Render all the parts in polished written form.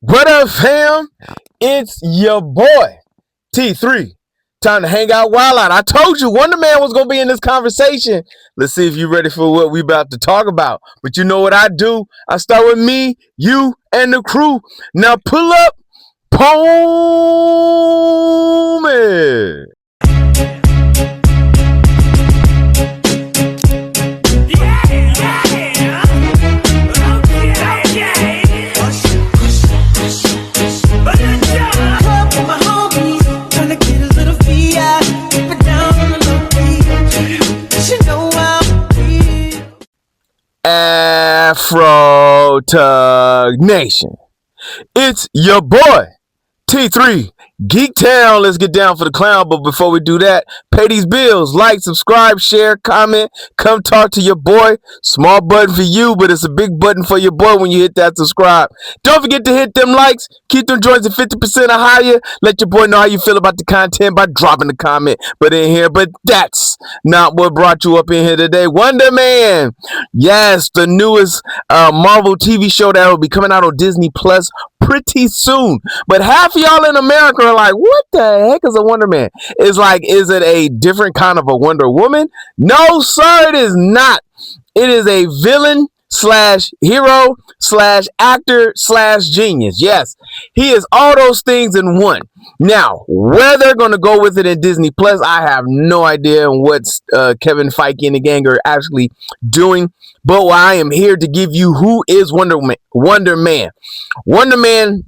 What up, fam? It's your boy, T3. Time to hang out, wild out. I told you Wonder Man was going to be in this conversation. Let's see if you're ready for what we about to talk about. But you know what I do? I start with me, you, and the crew. Now pull up, Pony. Afro Tug Nation. It's your boy, T3, Geek Town. Let's get down for the clown. But before we do that, pay these bills. Like, subscribe, share, comment. Come talk to your boy. Small button for you, but it's a big button for your boy when you hit that subscribe. Don't forget to hit them likes. Keep them joints at 50% or higher. Let your boy know how you feel about the content by dropping a comment. But that's not what brought you up in here today. Wonder Man. Yes, the newest Marvel TV show that will be coming out on Disney Plus pretty soon. But half of y'all in America are like, what the heck is a Wonder Man? It's like, is it a different kind of a Wonder Woman? No, sir, it is not. It is a villain slash hero slash actor slash genius. Yes, he is all those things in one. Now, where they're going to go with it in Disney Plus, I have no idea what Kevin Feige and the gang are actually doing. But I am here to give you who is Wonder Man. Wonder Man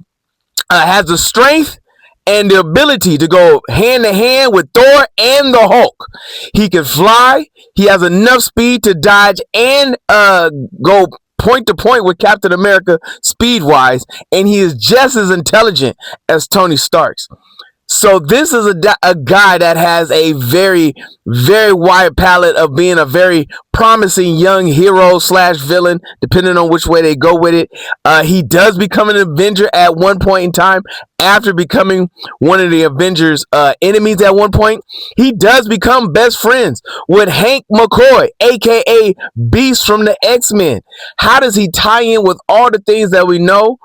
has the strength and the ability to go hand to hand with Thor and the Hulk. He can fly. He has enough speed to dodge and go point to point with Captain America speed wise. And he is just as intelligent as Tony Stark's. So this is a guy that has a very, very wide palette of being a very promising young hero slash villain, depending on which way they go with it. He does become an Avenger at one point in time. After becoming one of the Avengers' enemies at one point, he does become best friends with Hank McCoy, aka Beast from the X-Men. How does he tie in with all the things that we know?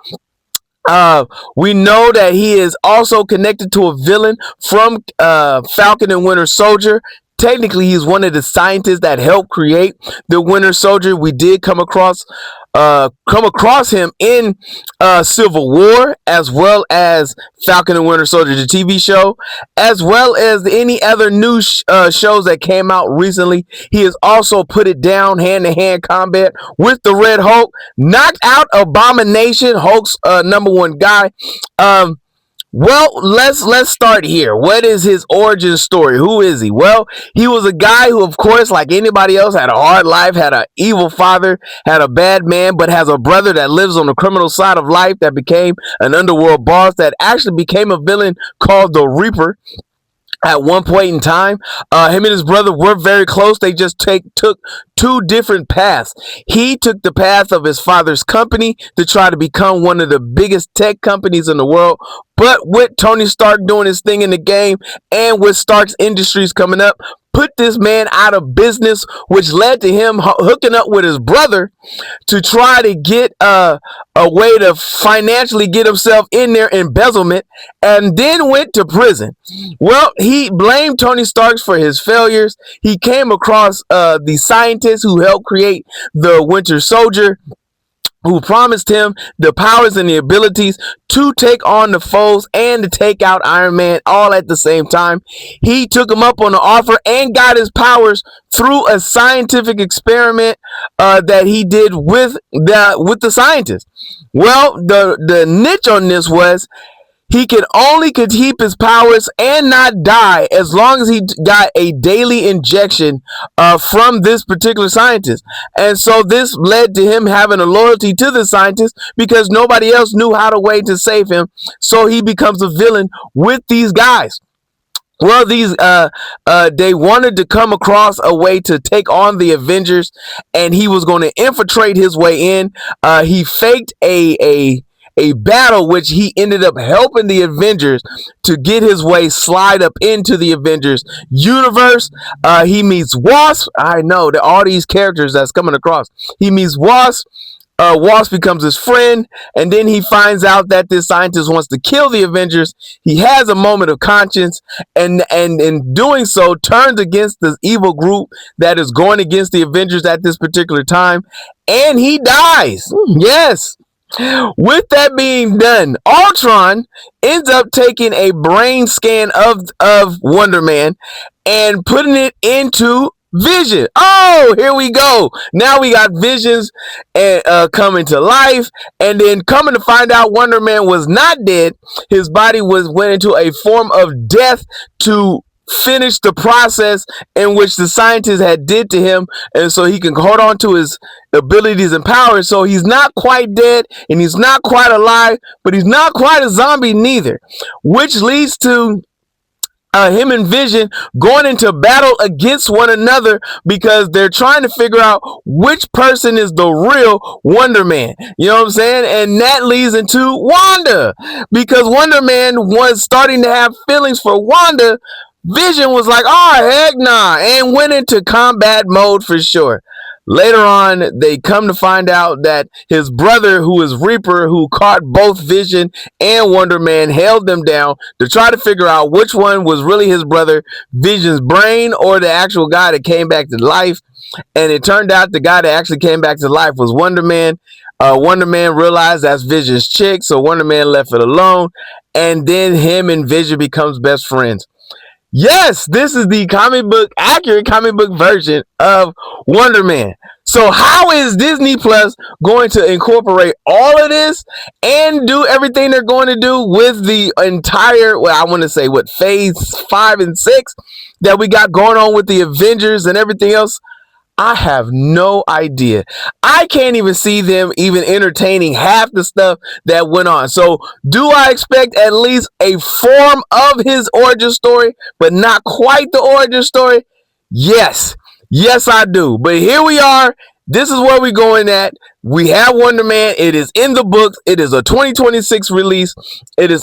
We know that he is also connected to a villain from Falcon and Winter Soldier. Technically, he's one of the scientists that helped create the Winter Soldier. We did come across him in Civil War, as well as Falcon and Winter Soldier, the TV show, as well as any other new shows that came out recently. He has also put it down hand-to-hand combat with the Red Hulk, knocked out Abomination, Hulk's number one guy. Well, let's start here. What is his origin story? Who is he? Well, he was a guy who, of course, like anybody else, had a hard life, had an evil father, had a bad man, but has a brother that lives on the criminal side of life that became an underworld boss that actually became a villain called the Reaper. At one point in time, him and his brother were very close. They just took two different paths. He took the path of his father's company to try to become one of the biggest tech companies in the world. But with Tony Stark doing his thing in the game and with Stark's Industries coming up, put this man out of business, which led to him hooking up with his brother to try to get a way to financially get himself in their embezzlement, and then went to prison. Well, he blamed Tony Stark for his failures. He came across the scientists who helped create the Winter Soldier, who promised him the powers and the abilities to take on the foes and to take out Iron Man all at the same time. He took him up on the offer and got his powers through a scientific experiment that he did with the scientists. Well, the niche on this was he could only keep his powers and not die as long as he got a daily injection from this particular scientist. And so this led to him having a loyalty to the scientist because nobody else knew how to save him. So he becomes a villain with these guys. Well, they wanted to come across a way to take on the Avengers, and he was going to infiltrate his way in. He faked a a battle which he ended up helping the Avengers to get his way slide up into the Avengers universe. He meets Wasp. I know that all these characters that's coming across. He meets Wasp. Wasp becomes his friend, and then he finds out that this scientist wants to kill the Avengers. He has a moment of conscience, and in doing so, turns against this evil group that is going against the Avengers at this particular time, and he dies. Yes. With that being done, Ultron ends up taking a brain scan of Wonder Man and putting it into Vision. Oh, here we go. Now we got Visions coming to life, and then coming to find out Wonder Man was not dead. His body went into a form of death to finish the process in which the scientist had did to him, and so he can hold on to his abilities and powers. So he's not quite dead, and he's not quite alive, but he's not quite a zombie neither, which leads to him and Vision going into battle against one another because they're trying to figure out which person is the real Wonder Man. You know what I'm saying? And that leads into Wanda, because Wonder Man was starting to have feelings for Wanda. Vision was like, oh, heck nah, and went into combat mode for sure. Later on, they come to find out that his brother, who is Reaper, who caught both Vision and Wonder Man, held them down to try to figure out which one was really his brother, Vision's brain or the actual guy that came back to life. And it turned out the guy that actually came back to life was Wonder Man. Wonder Man realized that's Vision's chick, so Wonder Man left it alone. And then him and Vision becomes best friends. Yes, this is the accurate comic book version of Wonder Man. So how is Disney Plus going to incorporate all of this and do everything they're going to do with the entire, well, I want to say what, phase 5 and 6 that we got going on with the Avengers and everything else? I have no idea. I can't even see them even entertaining half the stuff that went on. So do I expect at least a form of his origin story, but not quite the origin story? Yes. Yes, I do. But here we are. This is where we're going at. We have Wonder Man. It is in the books. It is a 2026 release.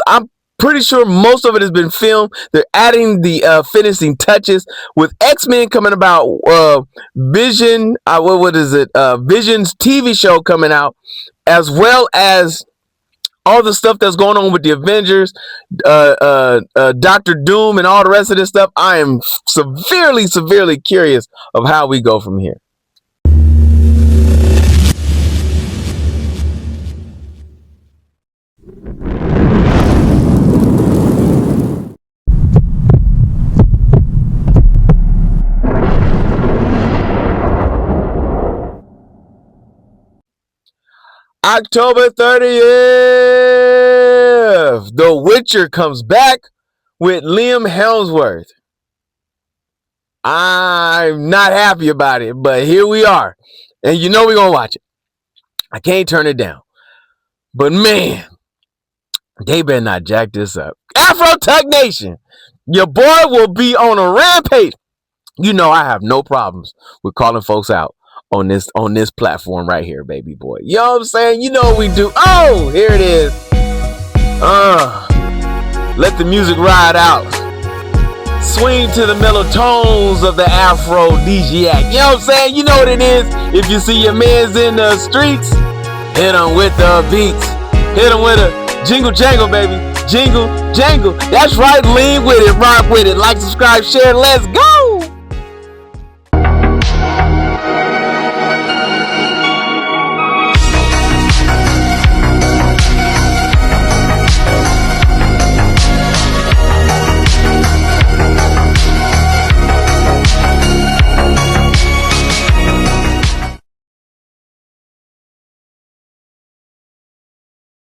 I'm pretty sure most of it has been filmed. They're adding the finishing touches with X-Men coming about, Vision, Vision's TV show coming out, as well as all the stuff that's going on with the Avengers, Dr. Doom, and all the rest of this stuff. I am severely curious of how we go from here. October 30th, The Witcher comes back with Liam Hemsworth. I'm not happy about it, but here we are. And you know we're going to watch it. I can't turn it down. But man, they better not jack this up. Afro Tug Nation, your boy will be on a rampage. You know I have no problems with calling folks out on this platform right here, baby boy. You know what I'm saying? You know what we do. Oh, here it is. Let the music ride out. Swing to the mellow tones of the aphrodisiac. You know what I'm saying? You know what it is. If you see your mans in the streets, hit them with the beats. Hit them with a jingle jangle, baby. Jingle jangle. That's right. Lean with it. Rock with it. Like, subscribe, share. Let's go.